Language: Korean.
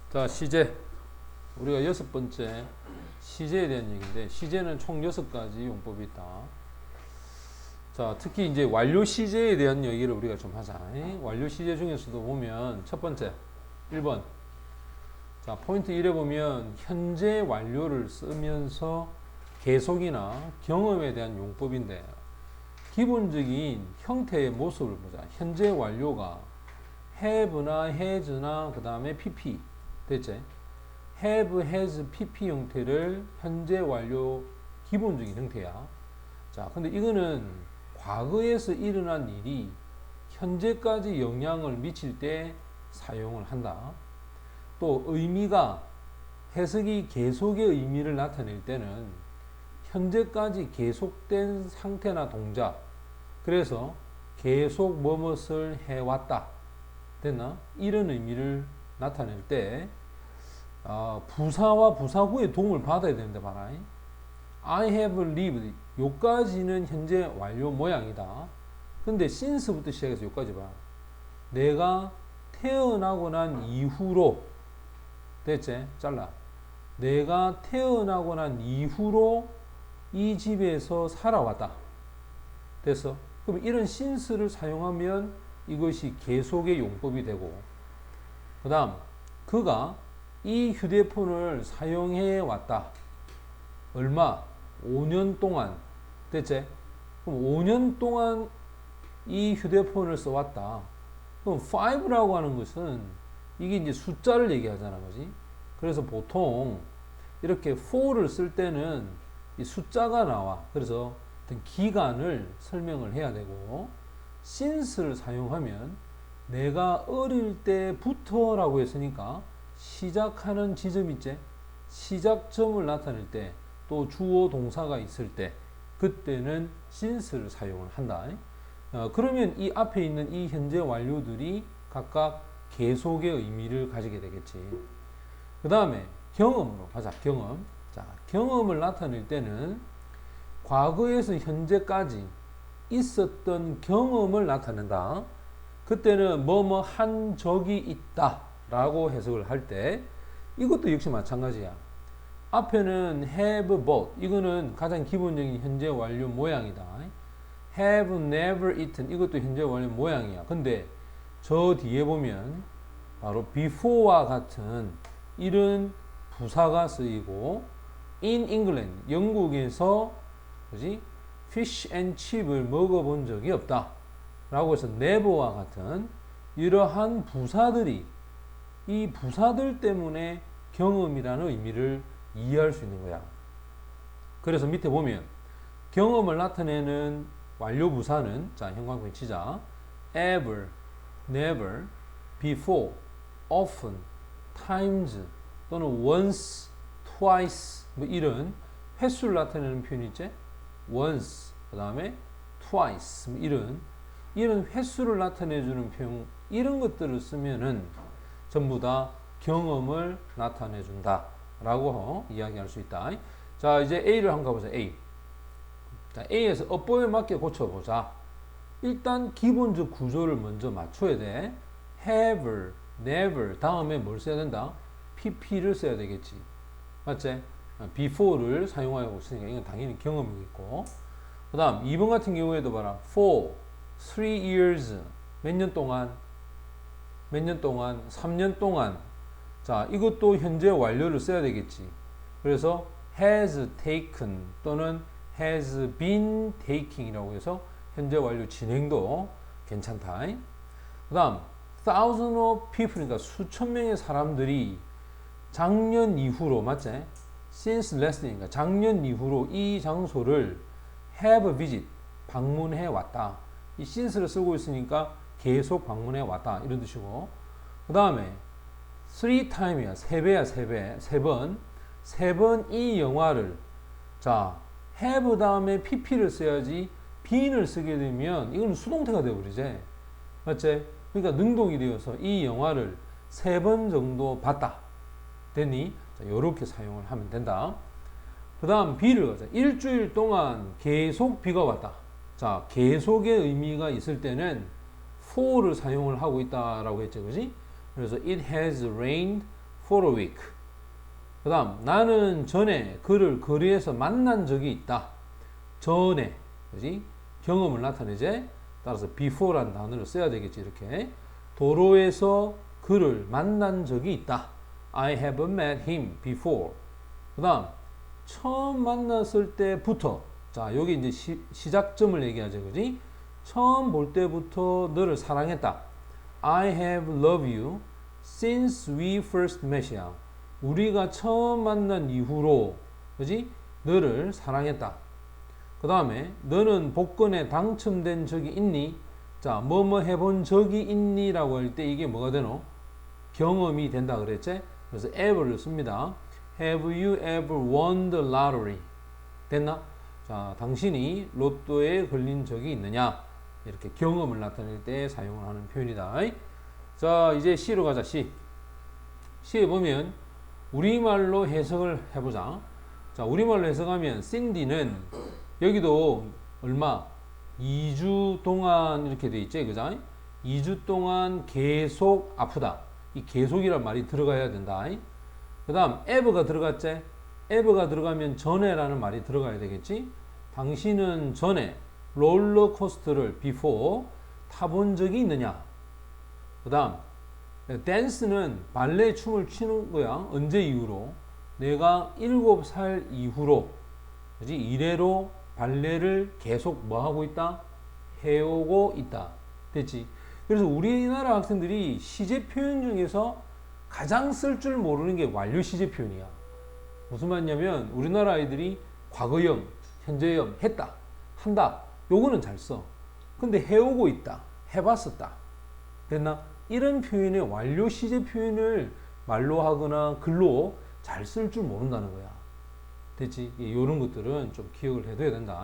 자, 시제. 우리가 6번째 시제에 대한 얘기인데, 시제는 총 6가지 용법이 있다. 자, 특히 이제 완료 시제에 대한 얘기를 우리가 좀 하자. 완료 시제 중에서도 보면 첫 번째 1번. 자, 포인트 1에 보면 현재 완료를 쓰면서 계속이나 경험에 대한 용법인데, 기본적인 형태의 모습을 보자. 현재 완료가 have나 has나 그 다음에 pp 됐지? have, has, pp 형태를 현재 완료 기본적인 형태야. 자, 근데 이거는 과거에서 일어난 일이 현재까지 영향을 미칠 때 사용을 한다. 또 의미가 해석이 계속의 의미를 나타낼 때는 현재까지 계속된 상태나 동작, 그래서 계속 무엇을 해왔다 됐나? 이런 의미를 나타낼 때 부사와 부사구의 도움을 받아야 되는데 봐라. I have lived 요까지는 현재 완료 모양이다. 근데 since부터 시작해서 요까지 봐. 내가 태어나고 난 이후로 됐지? 잘라. 내가 태어나고 난 이후로 이 집에서 살아왔다. 됐어? 그럼 이런 since를 사용하면 이것이 계속의 용법이 되고, 그 다음 그가 이 휴대폰을 사용해 왔다. 얼마? 5년 동안. 됐지? 그럼 5년 동안 이 휴대폰을 써왔다. 그럼 5라고 하는 것은 이게 이제 숫자를 얘기하잖아, 그지? 그래서 보통 이렇게 4를 쓸 때는 이 숫자가 나와. 그래서 어떤 기간을 설명을 해야 되고, since를 사용하면 내가 어릴 때부터라고 했으니까 시작하는 지점 있지? 시작점을 나타낼 때, 또 주어 동사가 있을 때, 그때는 since를 사용을 한다. 그러면 이 앞에 있는 이 현재 완료들이 각각 계속의 의미를 가지게 되겠지. 그 다음에 경험으로 가자. 경험. 자, 경험을 나타낼 때는 과거에서 현재까지 있었던 경험을 나타낸다. 그때는 뭐뭐 한 적이 있다 라고 해석을 할 때, 이것도 역시 마찬가지야. 앞에는 have bought, 이거는 가장 기본적인 현재 완료 모양이다. have never eaten, 이것도 현재 완료 모양이야. 근데 저 뒤에 보면 바로 before와 같은 이런 부사가 쓰이고, in England, 영국에서 그지? fish and chip을 먹어본 적이 없다 라고 해서 never와 같은 이러한 부사들이, 이 부사들 때문에 경험이라는 의미를 이해할 수 있는 거야. 그래서 밑에 보면 경험을 나타내는 완료 부사는, 자, 형광펜 치자. ever, never, before, often, times 또는 once, twice 뭐 이런 횟수를 나타내는 표현이 있지? once, 그 다음에 twice 뭐 이런 횟수를 나타내주는 표현, 이런 것들을 쓰면은 전부 다 경험을 나타내준다 라고 이야기할 수 있다. 자, 이제 A를 한번 가보자. A. 자, A에서 어법에 맞게 고쳐보자. 일단 기본적 구조를 먼저 맞춰야 돼. have, never 다음에 뭘 써야 된다? pp를 써야 되겠지. 맞지? before를 사용하고 있으니까 이건 당연히 경험이겠고, 그 다음 2번 같은 경우에도 봐라. for 3 years 몇 년 동안? 3년 동안. 자, 이것도 현재 완료를 써야 되겠지. 그래서 has taken 또는 has been taking 이라고 해서 현재 완료 진행도 괜찮다. 그 다음 thousands of people, 그러니까 수천 명의 사람들이 작년 이후로, 맞지? since last year, 그러니까 작년 이후로 이 장소를 have visit, 방문해 왔다. 이 since를 쓰고 있으니까 계속 방문해 왔다 이런 뜻이고, 그 다음에 3time이야. 3배야. 3배. 3번. 3번 이 영화를, 자, have 다음에 pp를 써야지 been을 쓰게 되면 이건 수동태가 되어버리지. 맞지? 그러니까 능동이 되어서 이 영화를 3번 정도 봤다. 됐니? 자, 요렇게 사용을 하면 된다. 그 다음 B를 가자. 일주일 동안 계속 비가 왔다. 자, 계속의 의미가 있을 때는 for를 사용을 하고 있다라고 했죠. 그지? 그래서 it has rained for a week. 그 다음, 나는 전에 그를 거리에서 만난 적이 있다. 전에, 그지? 경험을 나타내지. 따라서 before라는 단어를 써야 되겠지, 이렇게. 도로에서 그를 만난 적이 있다. I have met him before. 그 다음, 처음 만났을 때부터. 자, 여기 이제 시작점을 얘기하죠, 그지? 처음 볼 때부터 너를 사랑했다. I have loved you since we first met you. 우리가 처음 만난 이후로, 그지? 너를 사랑했다. 그 다음에 너는 복권에 당첨된 적이 있니? 자, 뭐뭐 해본 적이 있니? 라고 할 때 이게 뭐가 되노? 경험이 된다 그랬지? 그래서 ever를 씁니다. Have you ever won the lottery? 됐나? 자, 당신이 로또에 걸린 적이 있느냐? 이렇게 경험을 나타낼 때 사용을 하는 표현이다. 자, 이제 C로 가자. C. C에 보면 우리말로 해석을 해보자. 자, 우리말로 해석하면 신디는 여기도 얼마? 2주 동안 이렇게 돼 있지, 그죠? 2주 동안 계속 아프다. 이 계속이란 말이 들어가야 된다. 그 다음 ever가 들어갔지? ever가 들어가면 전에라는 말이 들어가야 되겠지? 당신은 전에 롤러코스터를 before 타본 적이 있느냐? 그 다음 댄스는 발레 춤을 추는 거야. 언제 이후로? 내가 7살 이후로, 그지? 이래로 발레를 계속 뭐 하고 있다? 해오고 있다. 됐지? 그래서 우리나라 학생들이 시제 표현 중에서 가장 쓸 줄 모르는 게 완료 시제 표현이야. 무슨 말이냐면 우리나라 아이들이 과거형, 현재형, 했다, 한다. 요거는 잘 써. 근데 해오고 있다, 해봤었다. 됐나? 이런 표현의 완료 시제 표현을 말로 하거나 글로 잘 쓸 줄 모른다는 거야. 됐지? 이런 것들은 좀 기억을 해둬야 된다.